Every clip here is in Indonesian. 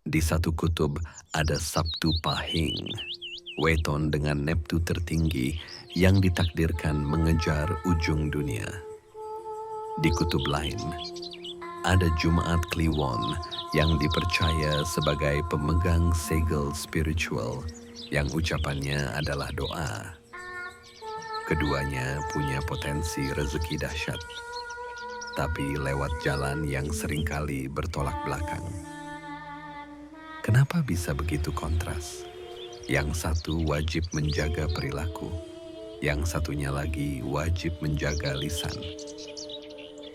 Di satu kutub ada Sabtu Pahing, weton dengan Neptu tertinggi yang ditakdirkan mengejar ujung dunia. Di kutub lain, ada Jumaat Kliwon yang dipercaya sebagai pemegang segel spiritual yang ucapannya adalah doa. Keduanya punya potensi rezeki dahsyat, tapi lewat jalan yang seringkali bertolak belakang. Kenapa bisa begitu kontras? Yang satu wajib menjaga perilaku, yang satunya lagi wajib menjaga lisan.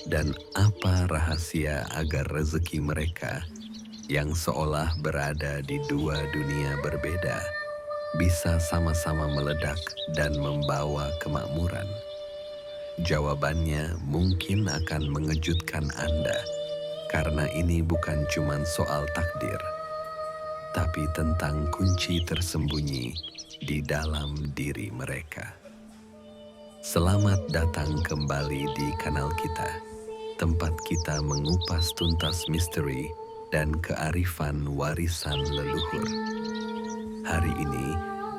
Dan apa rahasia agar rezeki mereka yang seolah berada di dua dunia berbeda bisa sama-sama meledak dan membawa kemakmuran? Jawabannya mungkin akan mengejutkan Anda, karena ini bukan cuma soal takdir, tapi tentang kunci tersembunyi di dalam diri mereka. Selamat datang kembali di kanal kita, tempat kita mengupas tuntas misteri dan kearifan warisan leluhur. Hari ini,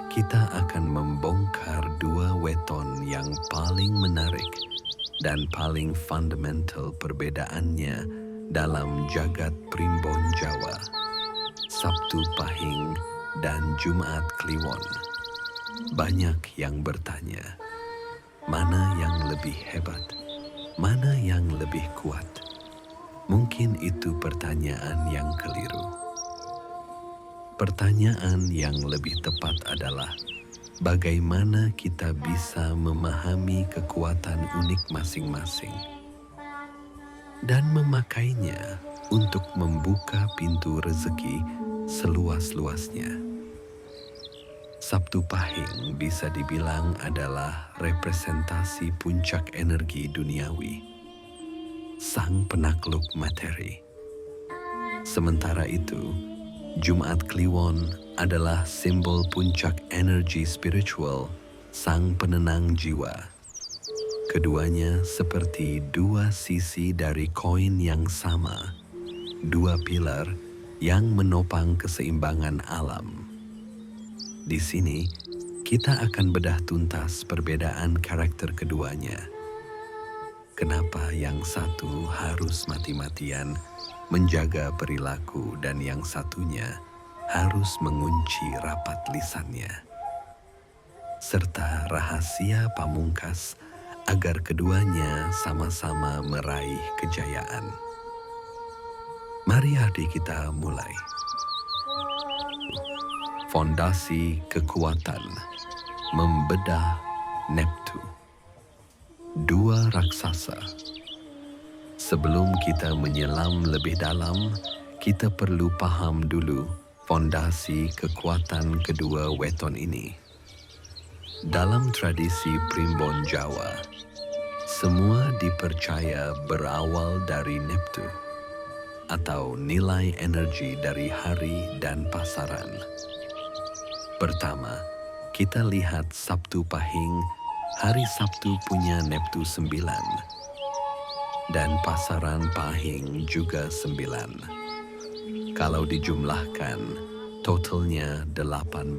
kita akan membongkar dua weton yang paling menarik dan paling fundamental perbedaannya dalam jagat primbon Jawa, Sabtu Pahing dan Jumaat Kliwon. Banyak yang bertanya, mana yang lebih hebat? Mana yang lebih kuat? Mungkin itu pertanyaan yang keliru. Pertanyaan yang lebih tepat adalah, bagaimana kita bisa memahami kekuatan unik masing-masing dan memakainya untuk membuka pintu rezeki seluas-luasnya. Sabtu Pahing bisa dibilang adalah representasi puncak energi duniawi, sang penakluk materi. Sementara itu, Jumaat Kliwon adalah simbol puncak energi spiritual, sang penenang jiwa. Keduanya seperti dua sisi dari koin yang sama, dua pilar yang menopang keseimbangan alam. Di sini, kita akan bedah tuntas perbedaan karakter keduanya. Kenapa yang satu harus mati-matian menjaga perilaku dan yang satunya harus mengunci rapat lisannya? Serta rahasia pamungkas agar keduanya sama-sama meraih kejayaan. Mari kita mulai. Fondasi kekuatan, membedah Neptu. Dua raksasa. Sebelum kita menyelam lebih dalam, kita perlu paham dulu fondasi kekuatan kedua weton ini. Dalam tradisi primbon Jawa, semua dipercaya berawal dari Neptu, atau nilai energi dari hari dan pasaran. Pertama, kita lihat Sabtu Pahing. Hari Sabtu punya Neptu 9. Dan pasaran Pahing juga 9. Kalau dijumlahkan, totalnya 18.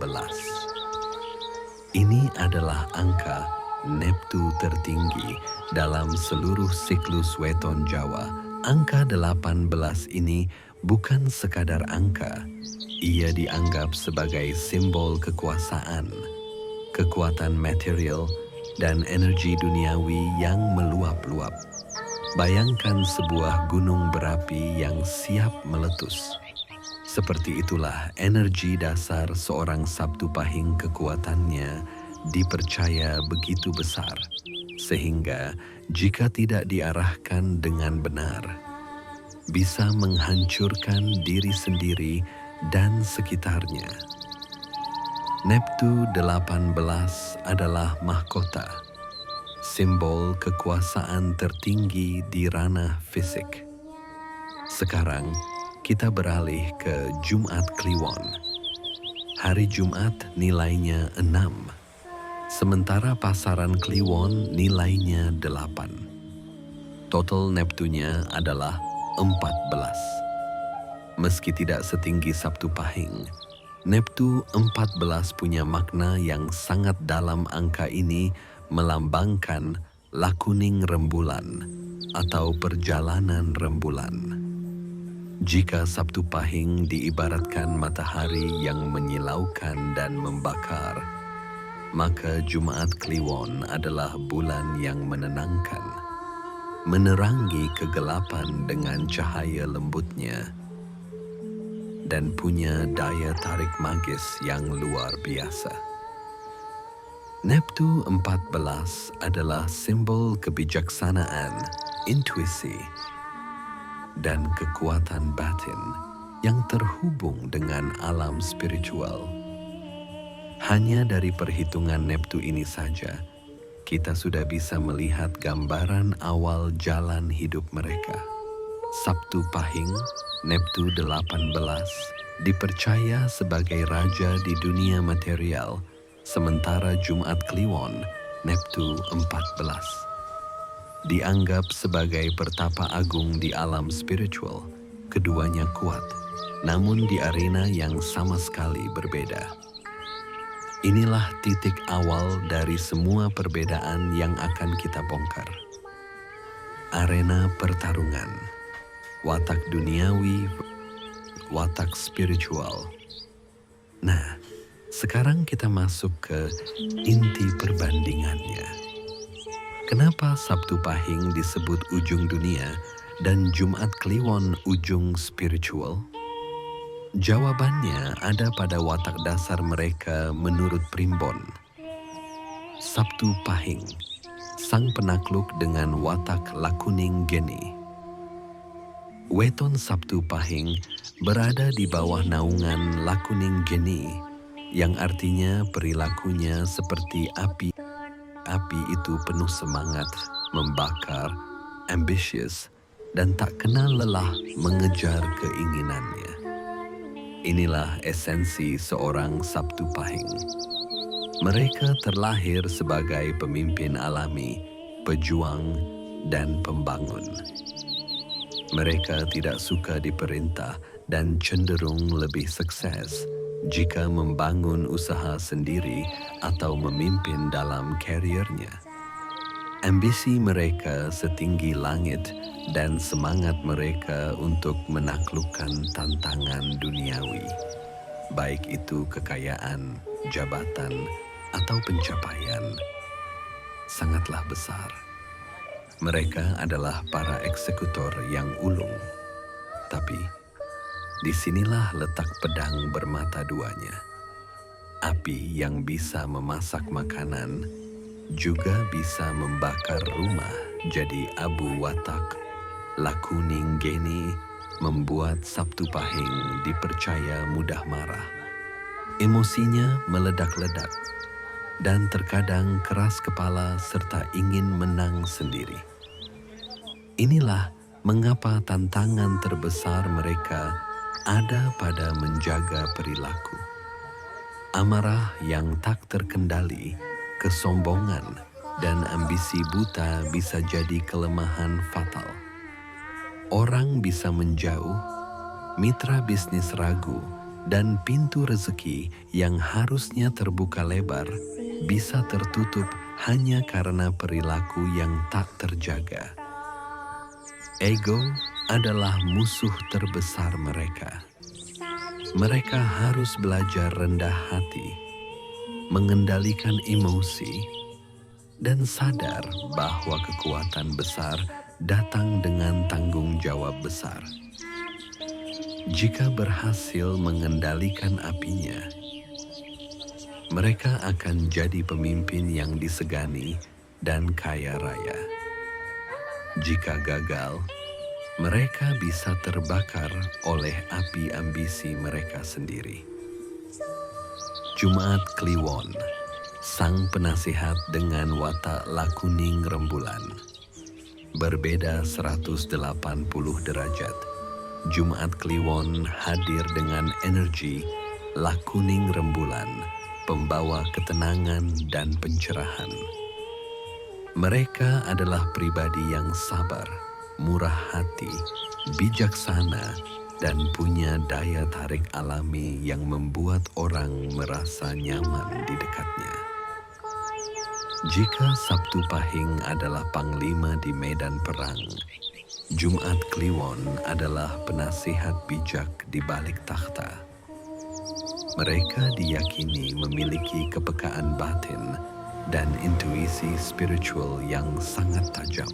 Ini adalah angka Neptu tertinggi dalam seluruh siklus weton Jawa. Angka 18 ini bukan sekadar angka. Ia dianggap sebagai simbol kekuasaan, kekuatan material, dan energi duniawi yang meluap-luap. Bayangkan sebuah gunung berapi yang siap meletus. Seperti itulah energi dasar seorang Sabtu Pahing. Kekuatannya dipercaya begitu besar, sehingga jika tidak diarahkan dengan benar, bisa menghancurkan diri sendiri dan sekitarnya. Neptu 18 adalah mahkota, simbol kekuasaan tertinggi di ranah fisik. Sekarang kita beralih ke Jumaat Kliwon. Hari Jumat nilainya 6, sementara pasaran Kliwon nilainya 8. Total Neptunya adalah 14. Meski tidak setinggi Sabtu Pahing, Neptu 14 punya makna yang sangat dalam. Angka ini melambangkan lakuning rembulan atau perjalanan rembulan. Jika Sabtu Pahing diibaratkan matahari yang menyilaukan dan membakar, maka Jumaat Kliwon adalah bulan yang menenangkan, menerangi kegelapan dengan cahaya lembutnya, dan punya daya tarik magis yang luar biasa. Neptu 14 adalah simbol kebijaksanaan, intuisi, dan kekuatan batin yang terhubung dengan alam spiritual. Hanya dari perhitungan Neptu ini saja, kita sudah bisa melihat gambaran awal jalan hidup mereka. Sabtu Pahing, Neptu 18, dipercaya sebagai raja di dunia material, sementara Jumat Kliwon, Neptu 14, dianggap sebagai pertapa agung di alam spiritual. Keduanya kuat, namun di arena yang sama sekali berbeda. Inilah titik awal dari semua perbedaan yang akan kita bongkar. Arena pertarungan, watak duniawi, watak spiritual. Nah, sekarang kita masuk ke inti perbandingannya. Kenapa Sabtu Pahing disebut ujung dunia dan Jumat Kliwon ujung spiritual? Jawabannya ada pada watak dasar mereka menurut Primbon. Sabtu Pahing, sang penakluk dengan watak lakuning geni. Weton Sabtu Pahing berada di bawah naungan lakuning geni, yang artinya perilakunya seperti api. Api itu penuh semangat, membakar, ambisius, dan tak kenal lelah mengejar keinginannya. Inilah esensi seorang Sabtu Pahing. Mereka terlahir sebagai pemimpin alami, pejuang, dan pembangun. Mereka tidak suka diperintah dan cenderung lebih sukses jika membangun usaha sendiri atau memimpin dalam kariernya. Ambisi mereka setinggi langit dan semangat mereka untuk menaklukkan tantangan duniawi, baik itu kekayaan, jabatan, atau pencapaian, sangatlah besar. Mereka adalah para eksekutor yang ulung, tapi disinilah letak pedang bermata duanya. Api yang bisa memasak makanan juga bisa membakar rumah jadi abu. Watak lakuning geni membuat Sabtu Pahing dipercaya mudah marah. Emosinya meledak-ledak dan terkadang keras kepala serta ingin menang sendiri. Inilah mengapa tantangan terbesar mereka ada pada menjaga perilaku. Amarah yang tak terkendali, kesombongan, dan ambisi buta bisa jadi kelemahan fatal. Orang bisa menjauh, mitra bisnis ragu, dan pintu rezeki yang harusnya terbuka lebar bisa tertutup hanya karena perilaku yang tak terjaga. Ego adalah musuh terbesar mereka. Mereka harus belajar rendah hati, mengendalikan emosi, dan sadar bahwa kekuatan besar datang dengan tanggung jawab besar. Jika berhasil mengendalikan apinya, mereka akan jadi pemimpin yang disegani dan kaya raya. Jika gagal, mereka bisa terbakar oleh api ambisi mereka sendiri. Jumat Kliwon, sang penasihat dengan watak lakuning rembulan. Berbeda 180 derajat, Jumat Kliwon hadir dengan energi lakuning rembulan, pembawa ketenangan dan pencerahan. Mereka adalah pribadi yang sabar, murah hati, bijaksana, dan punya daya tarik alami yang membuat orang merasa nyaman di dekatnya. Jika Sabtu Pahing adalah panglima di medan perang, Jumat Kliwon adalah penasihat bijak di balik takhta. Mereka diyakini memiliki kepekaan batin dan intuisi spiritual yang sangat tajam.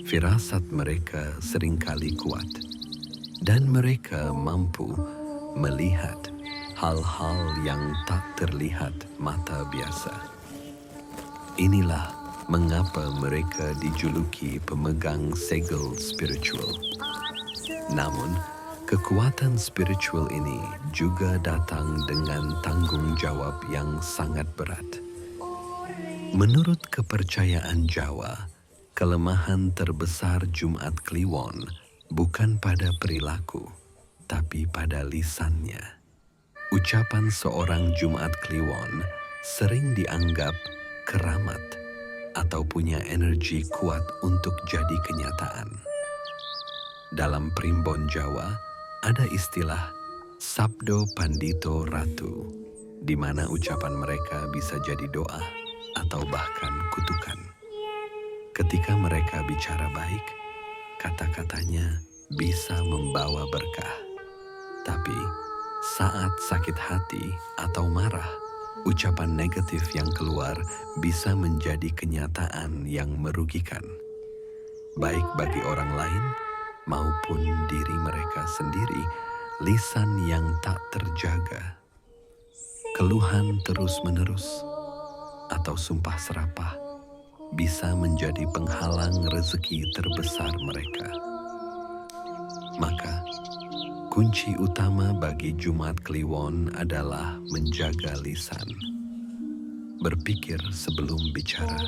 Firasat mereka seringkali kuat, dan mereka mampu melihat hal-hal yang tak terlihat mata biasa. Inilah mengapa mereka dijuluki pemegang segel spiritual. Namun, kekuatan spiritual ini juga datang dengan tanggung jawab yang sangat berat. Menurut kepercayaan Jawa, kelemahan terbesar Jumat Kliwon bukan pada perilaku, tapi pada lisannya. Ucapan seorang Jumat Kliwon sering dianggap keramat atau punya energi kuat untuk jadi kenyataan. Dalam primbon Jawa, ada istilah Sabdo Pandito Ratu, di mana ucapan mereka bisa jadi doa atau bahkan kutukan. Ketika mereka bicara baik, kata-katanya bisa membawa berkah. Tapi saat sakit hati atau marah, ucapan negatif yang keluar bisa menjadi kenyataan yang merugikan, baik bagi orang lain maupun diri mereka sendiri. Lisan yang tak terjaga, keluhan terus-menerus, atau sumpah serapah bisa menjadi penghalang rezeki terbesar mereka. Maka, kunci utama bagi Jumat Kliwon adalah menjaga lisan, berpikir sebelum bicara,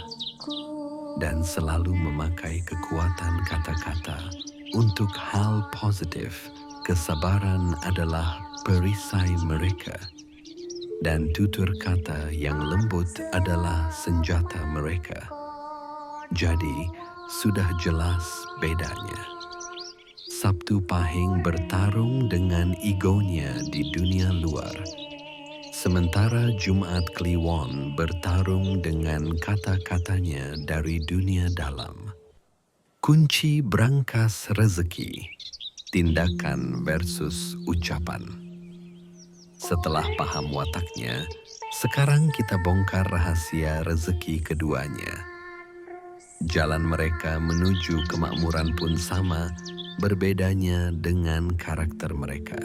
dan selalu memakai kekuatan kata-kata untuk hal positif. Kesabaran adalah perisai mereka, dan tutur kata yang lembut adalah senjata mereka. Jadi, sudah jelas bedanya. Sabtu Pahing bertarung dengan egonya di dunia luar, sementara Jumat Kliwon bertarung dengan kata-katanya dari dunia dalam. Kunci brankas rezeki, tindakan versus ucapan. Setelah paham wataknya, sekarang kita bongkar rahasia rezeki keduanya. Jalan mereka menuju kemakmuran pun sama, berbedanya dengan karakter mereka.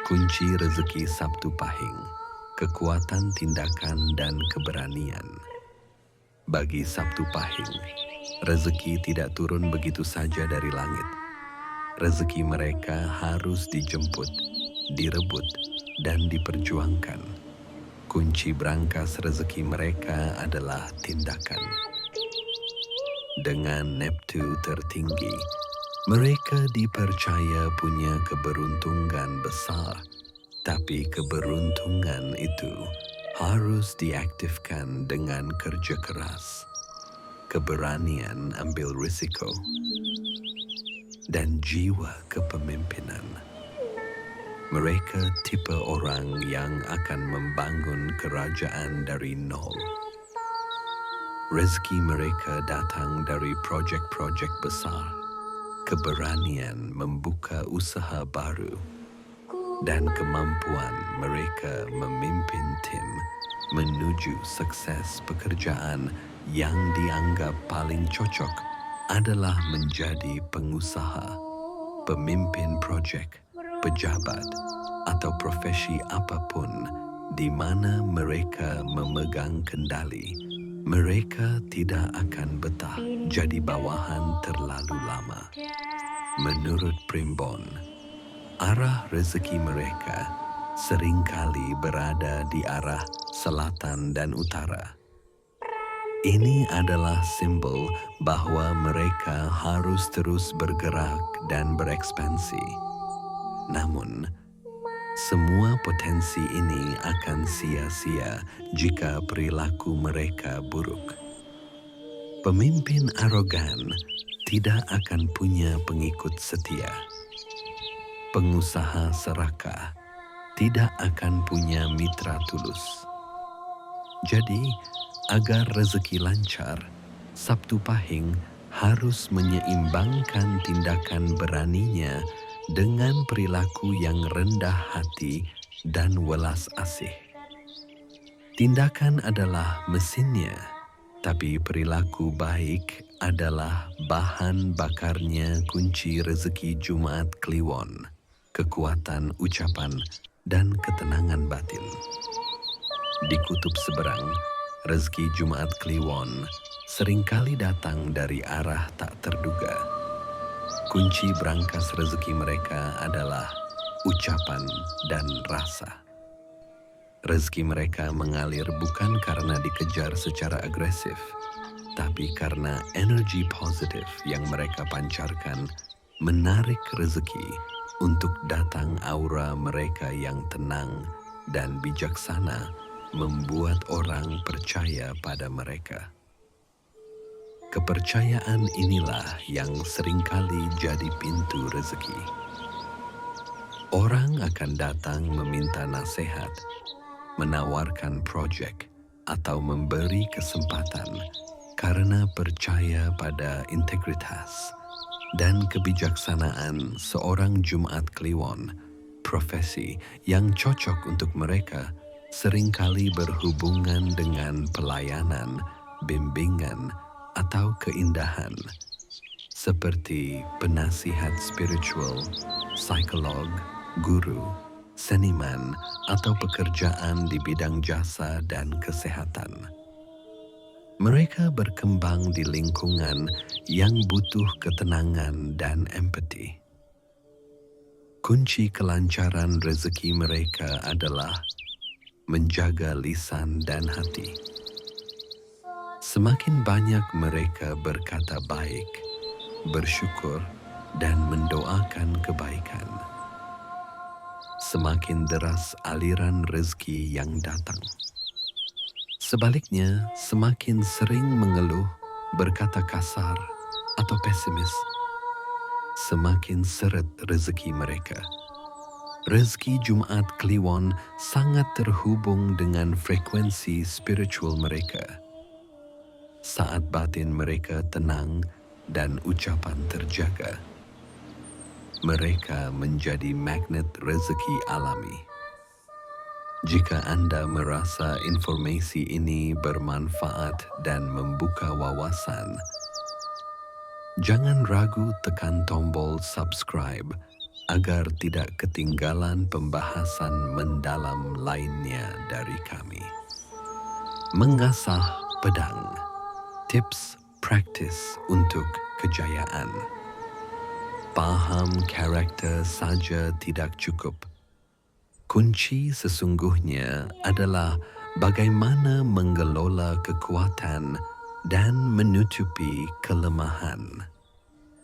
Kunci rezeki Sabtu Pahing, kekuatan tindakan dan keberanian. Bagi Sabtu Pahing, rezeki tidak turun begitu saja dari langit. Rezeki mereka harus dijemput, direbut, dan diperjuangkan. Kunci brankas rezeki mereka adalah tindakan. Dengan Neptu tertinggi, mereka dipercaya punya keberuntungan besar, tapi keberuntungan itu harus diaktifkan dengan kerja keras, keberanian ambil risiko, dan jiwa kepemimpinan. Mereka tipe orang yang akan membangun kerajaan dari nol. Rezeki mereka datang dari proyek-proyek besar, keberanian membuka usaha baru, dan kemampuan mereka memimpin tim menuju sukses pekerjaan yang dianggap paling cocok adalah menjadi pengusaha, pemimpin proyek, pejabat, atau profesi apapun di mana mereka memegang kendali. Mereka tidak akan betah jadi bawahan terlalu lama. Menurut primbon, arah rezeki mereka seringkali berada di arah selatan dan utara. Ini adalah simbol bahwa mereka harus terus bergerak dan berekspansi. Namun, semua potensi ini akan sia-sia jika perilaku mereka buruk. Pemimpin arogan tidak akan punya pengikut setia. pengusaha serakah tidak akan punya mitra tulus. Jadi, agar rezeki lancar, Sabtu Pahing harus menyeimbangkan tindakan beraninya dengan perilaku yang rendah hati dan welas asih. Tindakan adalah mesinnya, tapi perilaku baik adalah bahan bakarnya kunci rezeki Jumat Kliwon, kekuatan ucapan dan ketenangan batin. Di kutub seberang, rezeki Jumat Kliwon seringkali datang dari arah tak terduga. Kunci berangkas rezeki mereka adalah ucapan dan rasa. Rezeki mereka mengalir bukan karena dikejar secara agresif, tapi karena energi positif yang mereka pancarkan menarik rezeki untuk datang. Aura mereka yang tenang dan bijaksana membuat orang percaya pada mereka. Kepercayaan inilah yang seringkali jadi pintu rezeki. Orang akan datang meminta nasihat, menawarkan proyek, atau memberi kesempatan karena percaya pada integritas dan kebijaksanaan seorang Jumat Kliwon. Profesi yang cocok untuk mereka seringkali berhubungan dengan pelayanan, bimbingan, atau keindahan, seperti penasihat spiritual, psikolog, guru, seniman, atau pekerjaan di bidang jasa dan kesehatan. Mereka berkembang di lingkungan yang butuh ketenangan dan empati. Kunci kelancaran rezeki mereka adalah menjaga lisan dan hati. Semakin banyak mereka berkata baik, bersyukur, dan mendoakan kebaikan, semakin deras aliran rezeki yang datang. Sebaliknya, semakin sering mengeluh, berkata kasar, atau pesimis, semakin seret rezeki mereka. Rezeki Jumat Kliwon sangat terhubung dengan frekuensi spiritual mereka. Saat batin mereka tenang dan ucapan terjaga, mereka menjadi magnet rezeki alami. Jika Anda merasa informasi ini bermanfaat dan membuka wawasan, jangan ragu tekan tombol subscribe agar tidak ketinggalan pembahasan mendalam lainnya dari kami. Mengasah pedang, tips praktis untuk kejayaan. Paham karakter saja tidak cukup. Kunci sesungguhnya adalah bagaimana mengelola kekuatan dan menutupi kelemahan.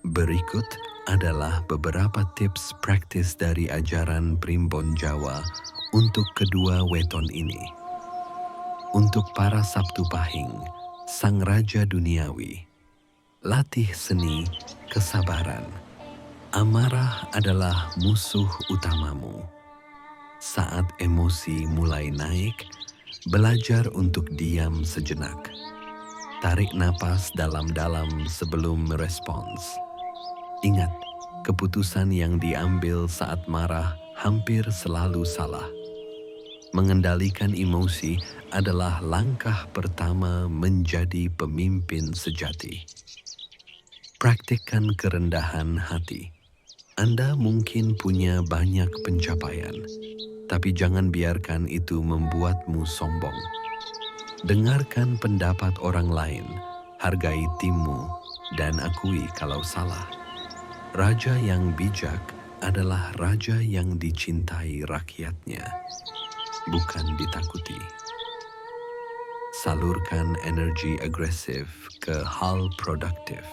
Berikut adalah beberapa tips praktis dari ajaran Primbon Jawa untuk kedua weton ini. Untuk para Sabtu Pahing, Sang Raja Duniawi, latih seni kesabaran. Amarah adalah musuh utamamu. Saat emosi mulai naik, belajar untuk diam sejenak. Tarik napas dalam-dalam sebelum merespons. Ingat, keputusan yang diambil saat marah hampir selalu salah. Mengendalikan emosi adalah langkah pertama menjadi pemimpin sejati. Praktikkan kerendahan hati. Anda mungkin punya banyak pencapaian, tapi jangan biarkan itu membuatmu sombong. Dengarkan pendapat orang lain, hargai timmu, dan akui kalau salah. Raja yang bijak adalah raja yang dicintai rakyatnya, bukan ditakuti. Salurkan energi agresif ke hal produktif.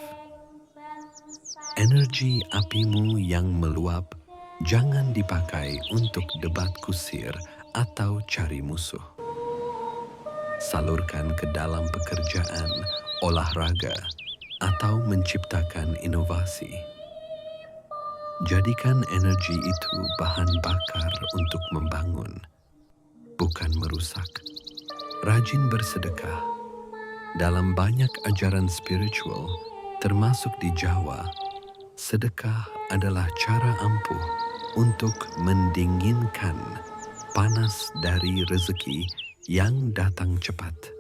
Energi apimu yang meluap jangan dipakai untuk debat kusir atau cari musuh. Salurkan ke dalam pekerjaan, olahraga, atau menciptakan inovasi. Jadikan energi itu bahan bakar untuk membangun, bukan merusak. Rajin bersedekah. Dalam banyak ajaran spiritual, termasuk di Jawa, sedekah adalah cara ampuh untuk mendinginkan panas dari rezeki yang datang cepat.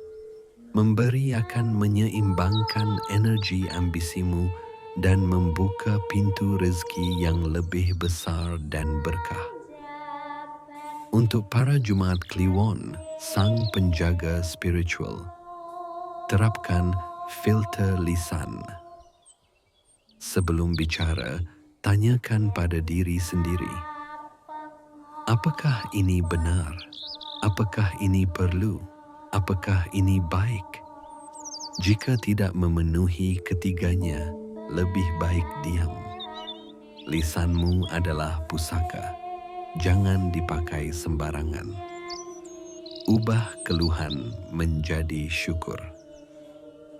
Memberi akan menyeimbangkan energi ambisimu dan membuka pintu rezeki yang lebih besar dan berkah. Untuk para Jumaat Kliwon, sang penjaga spiritual, terapkan filter lisan. Sebelum bicara, tanyakan pada diri sendiri, apakah ini benar? Apakah ini perlu? Apakah ini baik? Jika tidak memenuhi ketiganya, lebih baik diam. Lisanmu adalah pusaka, jangan dipakai sembarangan. Ubah keluhan menjadi syukur.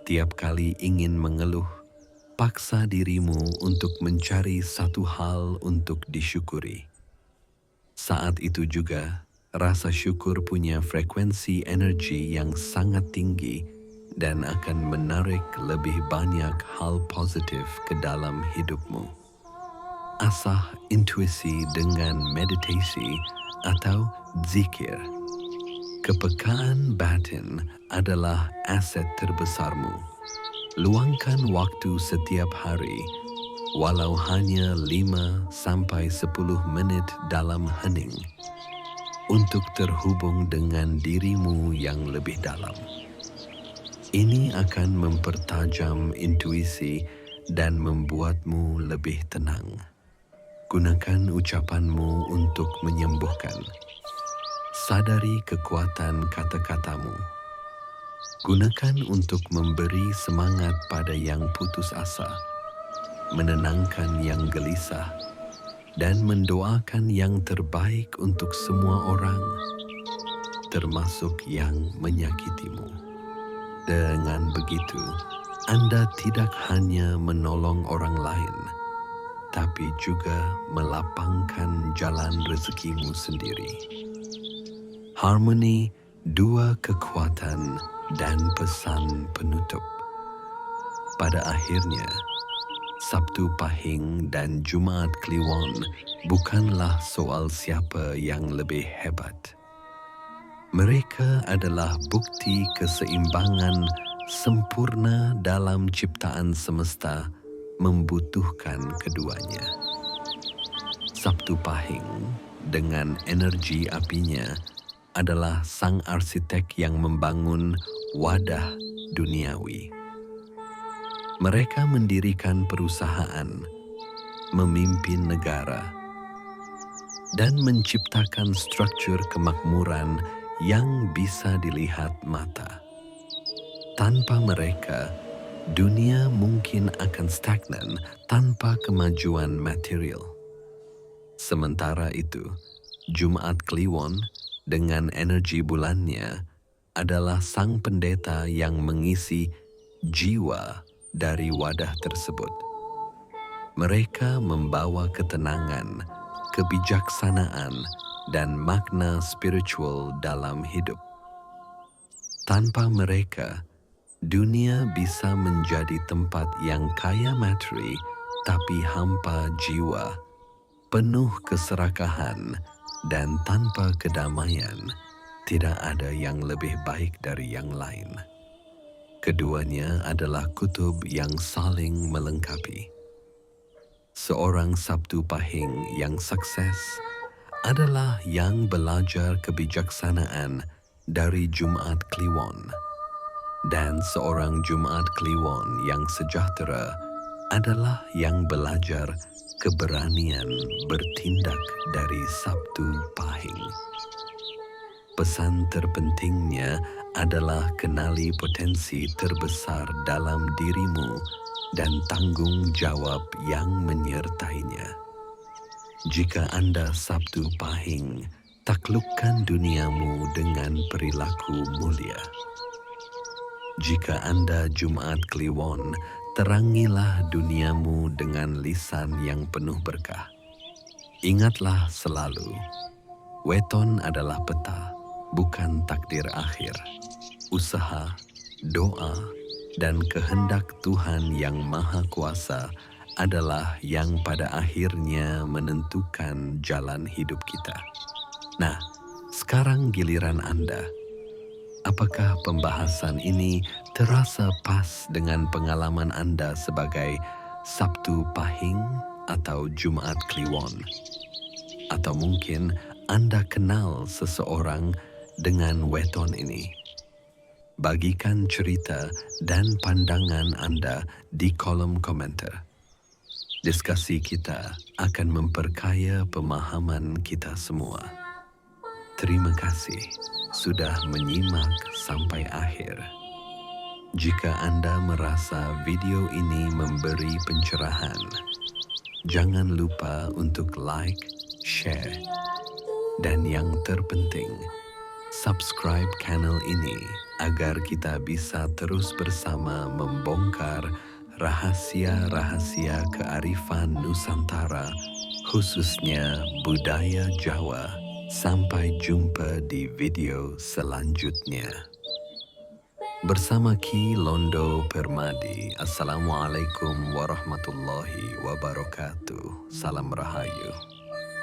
Tiap kali ingin mengeluh, paksa dirimu untuk mencari satu hal untuk disyukuri. Saat itu juga, rasa syukur punya frekuensi energi yang sangat tinggi dan akan menarik lebih banyak hal positif ke dalam hidupmu. Asah intuisi dengan meditasi atau zikir. Kepekaan batin adalah aset terbesarmu. Luangkan waktu setiap hari, walau hanya 5 sampai 10 menit dalam hening, untuk terhubung dengan dirimu yang lebih dalam. Ini akan mempertajam intuisi dan membuatmu lebih tenang. Gunakan ucapanmu untuk menyembuhkan. Sadari kekuatan kata-katamu. Gunakan untuk memberi semangat pada yang putus asa, menenangkan yang gelisah, dan mendoakan yang terbaik untuk semua orang, termasuk yang menyakitimu. Dengan begitu, Anda tidak hanya menolong orang lain, tapi juga melapangkan jalan rezekimu sendiri. Harmoni, dua kekuatan, dan pesan penutup. Pada akhirnya, Sabtu Pahing dan Jumaat Kliwon bukanlah soal siapa yang lebih hebat. Mereka adalah bukti keseimbangan sempurna dalam ciptaan semesta membutuhkan keduanya. Sabtu Pahing dengan energi apinya adalah sang arsitek yang membangun wadah duniawi. Mereka mendirikan perusahaan, memimpin negara, dan menciptakan struktur kemakmuran yang bisa dilihat mata. Tanpa mereka, dunia mungkin akan stagnan tanpa kemajuan material. Sementara itu, Jumaat Kliwon dengan energi bulannya adalah sang pendeta yang mengisi jiwa dari wadah tersebut. Mereka membawa ketenangan, kebijaksanaan, dan makna spiritual dalam hidup. Tanpa mereka, dunia bisa menjadi tempat yang kaya materi tapi hampa jiwa, penuh keserakahan, dan tanpa kedamaian. Tidak ada yang lebih baik dari yang lain. Keduanya adalah kutub yang saling melengkapi. Seorang Sabtu Pahing yang sukses adalah yang belajar kebijaksanaan dari Jumaat Kliwon. Dan seorang Jumaat Kliwon yang sejahtera adalah yang belajar keberanian bertindak dari Sabtu Pahing. Pesan terpentingnya adalah kenali potensi terbesar dalam dirimu dan tanggung jawab yang menyertainya. Jika Anda Sabtu Pahing, taklukkan duniamu dengan perilaku mulia. Jika Anda Jumaat Kliwon, Terangilah duniamu dengan lisan yang penuh berkah. Ingatlah selalu, weton adalah peta, bukan takdir akhir. Usaha, doa, dan kehendak Tuhan yang Maha Kuasa adalah yang pada akhirnya menentukan jalan hidup kita. Nah, sekarang giliran Anda. Apakah pembahasan ini terasa pas dengan pengalaman Anda sebagai Sabtu Pahing atau Jumat Kliwon? Atau mungkin Anda kenal seseorang dengan weton ini? Bagikan cerita dan pandangan Anda di kolom komentar. Diskusi kita akan memperkaya pemahaman kita semua. Terima kasih sudah menyimak sampai akhir. Jika Anda merasa video ini memberi pencerahan, jangan lupa untuk like, share, dan yang terpenting, subscribe channel ini agar kita bisa terus bersama membongkar rahasia-rahasia kearifan Nusantara, khususnya budaya Jawa. Sampai jumpa di video selanjutnya. Bersama Ki Londo Permadi, Assalamualaikum warahmatullahi wabarakatuh. Salam Rahayu.